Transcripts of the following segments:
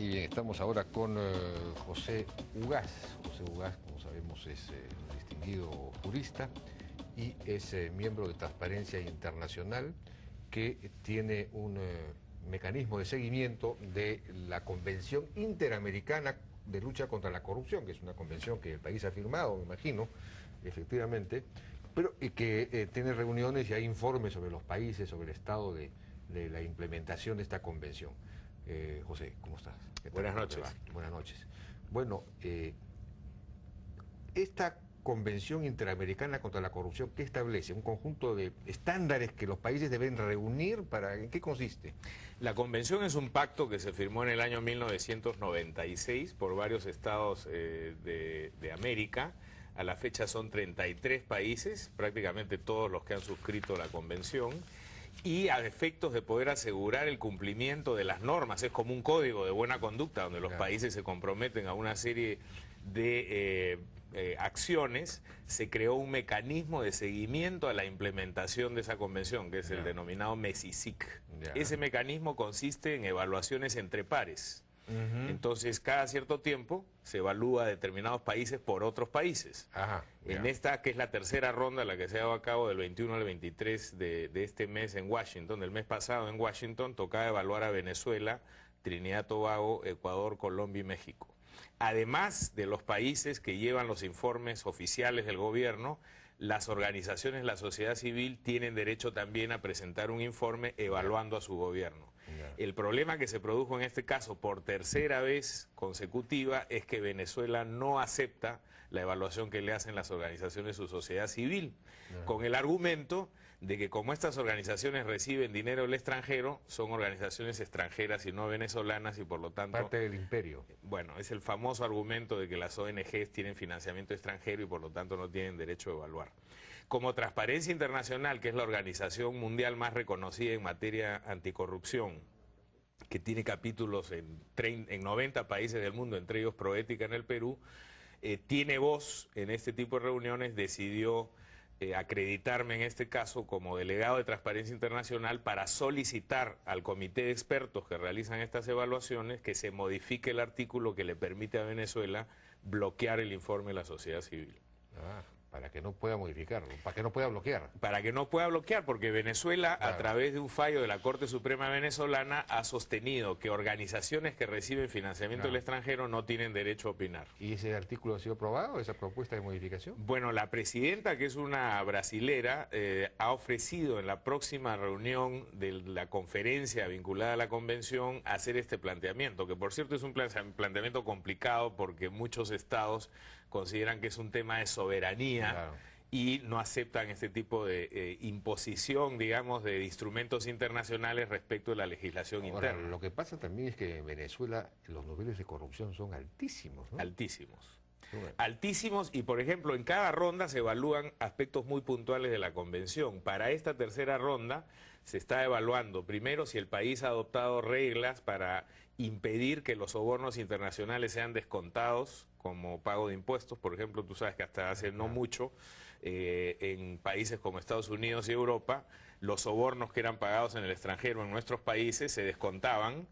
Y bien, estamos ahora con José Ugaz. José Ugaz, como sabemos, es un distinguido jurista y es miembro de Transparencia Internacional, que tiene un mecanismo de seguimiento de la Convención Interamericana de Lucha contra la Corrupción, que es una convención que el país ha firmado, me imagino, efectivamente, pero que tiene reuniones y hay informes sobre los países, sobre el estado de la implementación de esta convención. José, ¿cómo estás? Buenas noches. Buenas noches. Bueno, esta Convención Interamericana contra la Corrupción, ¿qué establece? ¿Un conjunto de estándares que los países deben reunir? ¿En qué consiste? La convención es un pacto que se firmó en el año 1996 por varios estados de América. A la fecha son 33 países, prácticamente todos los que han suscrito la convención. Y a efectos de poder asegurar el cumplimiento de las normas, es como un código de buena conducta donde los países se comprometen a una serie de acciones, se creó un mecanismo de seguimiento a la implementación de esa convención, que es el denominado MESICIC. Ese mecanismo consiste en evaluaciones entre pares. Entonces, cada cierto tiempo se evalúa determinados países por otros países. En esta, que es la tercera ronda, la que se ha dado a cabo del 21 al 23 de este mes en Washington, del mes pasado en Washington, tocaba evaluar a Venezuela, Trinidad y Tobago, Ecuador, Colombia y México. Además de los países que llevan los informes oficiales del gobierno, las organizaciones, la sociedad civil, tienen derecho también a presentar un informe evaluando a su gobierno. El problema que se produjo en este caso por tercera vez consecutiva es que Venezuela no acepta la evaluación que le hacen las organizaciones de su sociedad civil, con el argumento de que como estas organizaciones reciben dinero del extranjero, son organizaciones extranjeras y no venezolanas y por lo tanto... Parte del imperio. Bueno, es el famoso argumento de que las ONGs tienen financiamiento extranjero y por lo tanto no tienen derecho a evaluar. Como Transparencia Internacional, que es la organización mundial más reconocida en materia anticorrupción, que tiene capítulos en 90 países del mundo, entre ellos Proética en el Perú, tiene voz en este tipo de reuniones, decidió acreditarme en este caso como delegado de Transparencia Internacional para solicitar al comité de expertos que realizan estas evaluaciones que se modifique el artículo que le permite a Venezuela bloquear el informe de la sociedad civil. Para que no pueda modificarlo, para que no pueda bloquear. Para que no pueda bloquear, porque Venezuela, a través de un fallo de la Corte Suprema venezolana, ha sostenido que organizaciones que reciben financiamiento del extranjero no tienen derecho a opinar. ¿Y ese artículo ha sido aprobado, esa propuesta de modificación? Bueno, la presidenta, que es una brasilera, ha ofrecido en la próxima reunión de la conferencia vinculada a la convención hacer este planteamiento, que por cierto es un planteamiento complicado porque muchos estados consideran que es un tema de soberanía y no aceptan este tipo de imposición, digamos, de instrumentos internacionales respecto de la legislación interna. Lo que pasa también es que en Venezuela los niveles de corrupción son altísimos, ¿no? Altísimos. Altísimos, y por ejemplo en cada ronda se evalúan aspectos muy puntuales de la convención. Para esta tercera ronda se está evaluando primero si el país ha adoptado reglas para impedir que los sobornos internacionales sean descontados como pago de impuestos. Por ejemplo, tú sabes que hasta hace no mucho en países como Estados Unidos y Europa, los sobornos que eran pagados en el extranjero en nuestros países se descontaban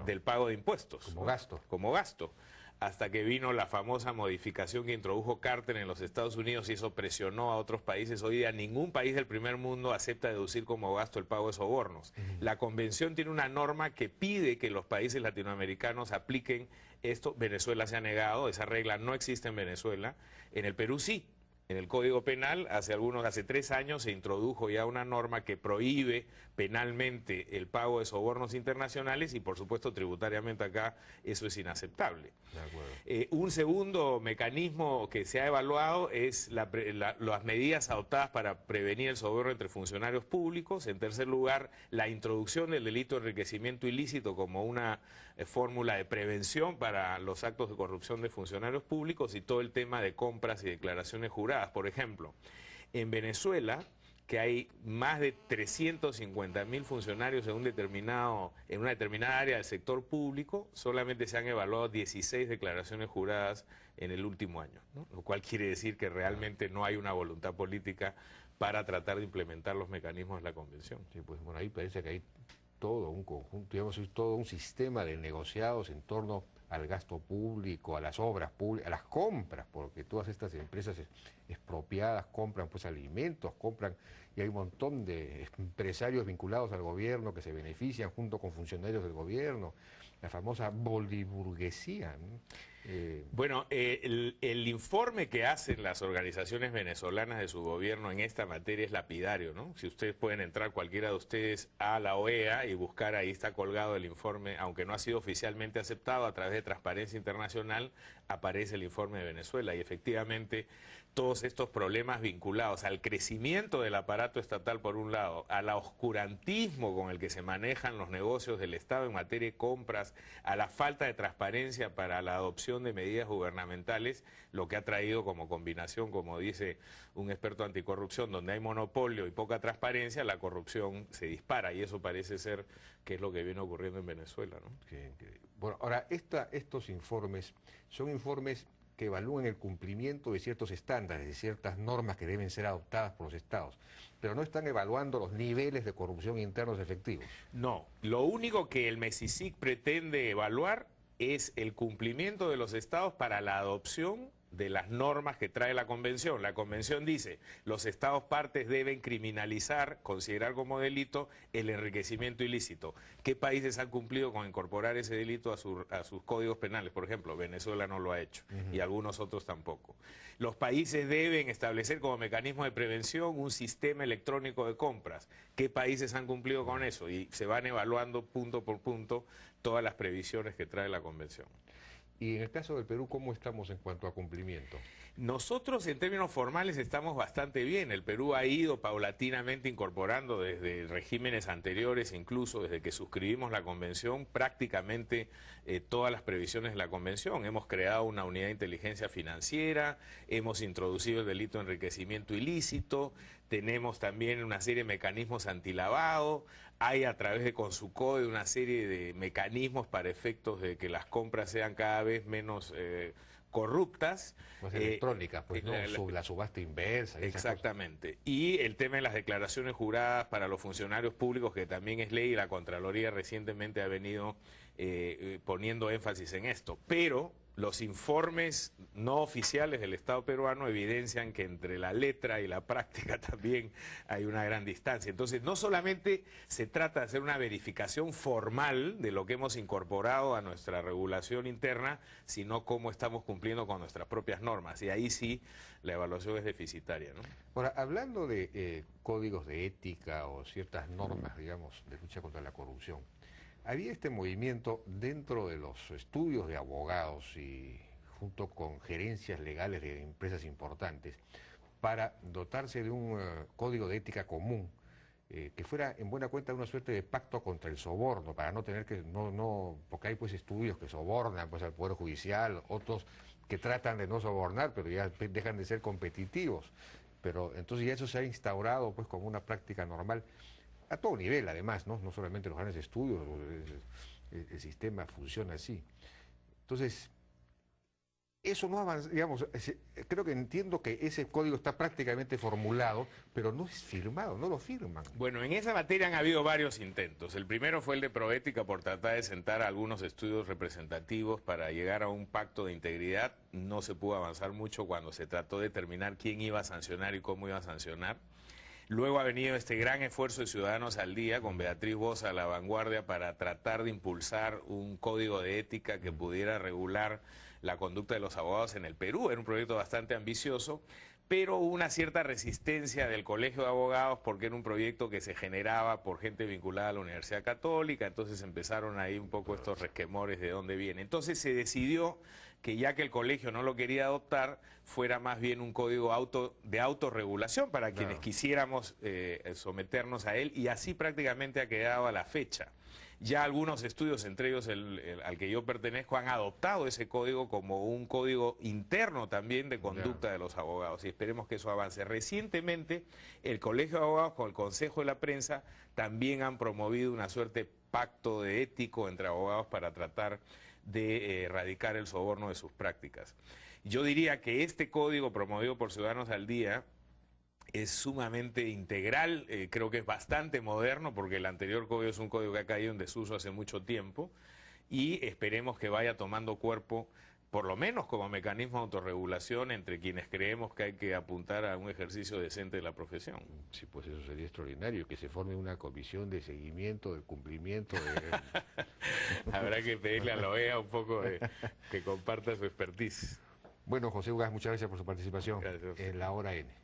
del pago de impuestos. Como gasto. Como gasto. Hasta que vino la famosa modificación que introdujo Carter en los Estados Unidos y eso presionó a otros países. Hoy día ningún país del primer mundo acepta deducir como gasto el pago de sobornos. La convención tiene una norma que pide que los países latinoamericanos apliquen esto. Venezuela se ha negado, esa regla no existe en Venezuela. En el Perú sí. En el Código Penal, hace 3 años se introdujo ya una norma que prohíbe penalmente el pago de sobornos internacionales y por supuesto tributariamente acá eso es inaceptable. Un segundo mecanismo que se ha evaluado es las medidas adoptadas para prevenir el soborno entre funcionarios públicos. En tercer lugar, la introducción del delito de enriquecimiento ilícito como una fórmula de prevención para los actos de corrupción de funcionarios públicos y todo el tema de compras y declaraciones juradas. Por ejemplo, en Venezuela, que hay más de 350.000 funcionarios en una determinada área del sector público, solamente se han evaluado 16 declaraciones juradas en el último año, ¿no? Lo cual quiere decir que realmente no hay una voluntad política para tratar de implementar los mecanismos de la Convención. Sí, pues bueno, ahí parece que hay todo un conjunto, digamos, hay todo un sistema de negociados en torno al gasto público, a las obras públicas, a las compras, porque todas estas empresas expropiadas compran pues alimentos, compran, y hay un montón de empresarios vinculados al gobierno que se benefician junto con funcionarios del gobierno, la famosa boliburguesía, ¿no? Bueno, el informe que hacen las organizaciones venezolanas de su gobierno en esta materia es lapidario, ¿no? Si ustedes pueden entrar, cualquiera de ustedes, a la OEA y buscar, ahí está colgado el informe, aunque no ha sido oficialmente aceptado a través de Transparencia Internacional, aparece el informe de Venezuela y efectivamente todos estos problemas vinculados al crecimiento del aparato estatal por un lado, al oscurantismo con el que se manejan los negocios del Estado en materia de compras, a la falta de transparencia para la adopción de medidas gubernamentales, lo que ha traído como combinación, como dice un experto anticorrupción, donde hay monopolio y poca transparencia, la corrupción se dispara y eso parece ser que es lo que viene ocurriendo en Venezuela, ¿no? Bueno, ahora, estos informes son informes que evalúan el cumplimiento de ciertos estándares, de ciertas normas que deben ser adoptadas por los estados, pero no están evaluando los niveles de corrupción internos efectivos. No, lo único que el MESICIC pretende evaluar es el cumplimiento de los estados para la adopción de las normas que trae la Convención. La Convención dice, los estados partes deben criminalizar, considerar como delito el enriquecimiento ilícito. ¿Qué países han cumplido con incorporar ese delito a sus códigos penales? Por ejemplo, Venezuela no lo ha hecho y algunos otros tampoco. Los países deben establecer como mecanismo de prevención un sistema electrónico de compras. ¿Qué países han cumplido con eso? Y se van evaluando punto por punto todas las previsiones que trae la Convención. Y en el caso del Perú, ¿cómo estamos en cuanto a cumplimiento? Nosotros en términos formales estamos bastante bien. El Perú ha ido paulatinamente incorporando desde regímenes anteriores, incluso desde que suscribimos la Convención, prácticamente todas las previsiones de la Convención. Hemos creado una unidad de inteligencia financiera, hemos introducido el delito de enriquecimiento ilícito, tenemos también una serie de mecanismos antilavado, hay a través de Consucode una serie de mecanismos para efectos de que las compras sean cada vez menos corruptas. Pues electrónicas, pues no, la subasta inversa. Exactamente. Y el tema de las declaraciones juradas para los funcionarios públicos, que también es ley, y la Contraloría recientemente ha venido poniendo énfasis en esto. Pero los informes no oficiales del Estado peruano evidencian que entre la letra y la práctica también hay una gran distancia. Entonces, no solamente se trata de hacer una verificación formal de lo que hemos incorporado a nuestra regulación interna, sino cómo estamos cumpliendo con nuestras propias normas. Y ahí sí, la evaluación es deficitaria, ¿no? Ahora, hablando de códigos de ética o ciertas normas, digamos, de lucha contra la corrupción, había este movimiento dentro de los estudios de abogados y junto con gerencias legales de empresas importantes para dotarse de un código de ética común que fuera en buena cuenta una suerte de pacto contra el soborno, para no tener que, porque hay pues estudios que sobornan pues al Poder Judicial, otros que tratan de no sobornar, pero ya dejan de ser competitivos. Pero entonces ya eso se ha instaurado pues como una práctica normal. A todo nivel, además, ¿no? No solamente los grandes estudios, el sistema funciona así. Entonces, eso no avanza, digamos, creo que entiendo que ese código está prácticamente formulado, pero no es firmado, no lo firman. Bueno, en esa materia han habido varios intentos. El primero fue el de Proética por tratar de sentar algunos estudios representativos para llegar a un pacto de integridad. No se pudo avanzar mucho cuando se trató de determinar quién iba a sancionar y cómo iba a sancionar. Luego ha venido este gran esfuerzo de Ciudadanos al Día, con Beatriz Boza a la vanguardia, para tratar de impulsar un código de ética que pudiera regular la conducta de los abogados en el Perú. Era un proyecto bastante ambicioso, pero hubo una cierta resistencia del Colegio de Abogados porque era un proyecto que se generaba por gente vinculada a la Universidad Católica, entonces empezaron ahí un poco estos resquemores de dónde viene. Entonces se decidió que ya que el colegio no lo quería adoptar, fuera más bien un código de autorregulación para quienes quisiéramos someternos a él, y así prácticamente ha quedado a la fecha. Ya algunos estudios, entre ellos al que yo pertenezco, han adoptado ese código como un código interno también de conducta de los abogados, y esperemos que eso avance. Recientemente, el Colegio de Abogados con el Consejo de la Prensa también han promovido una suerte de pacto de ético entre abogados para tratar de erradicar el soborno de sus prácticas. Yo diría que este código promovido por Ciudadanos al Día es sumamente integral, creo que es bastante moderno porque el anterior código es un código que ha caído en desuso hace mucho tiempo y esperemos que vaya tomando cuerpo, por lo menos como mecanismo de autorregulación entre quienes creemos que hay que apuntar a un ejercicio decente de la profesión. Sí, pues eso sería extraordinario, que se forme una comisión de seguimiento, del cumplimiento de... Habrá que pedirle a la OEA un poco que comparta su expertise. Bueno, José Ugas, muchas gracias por su participación Gracias. en La Hora N.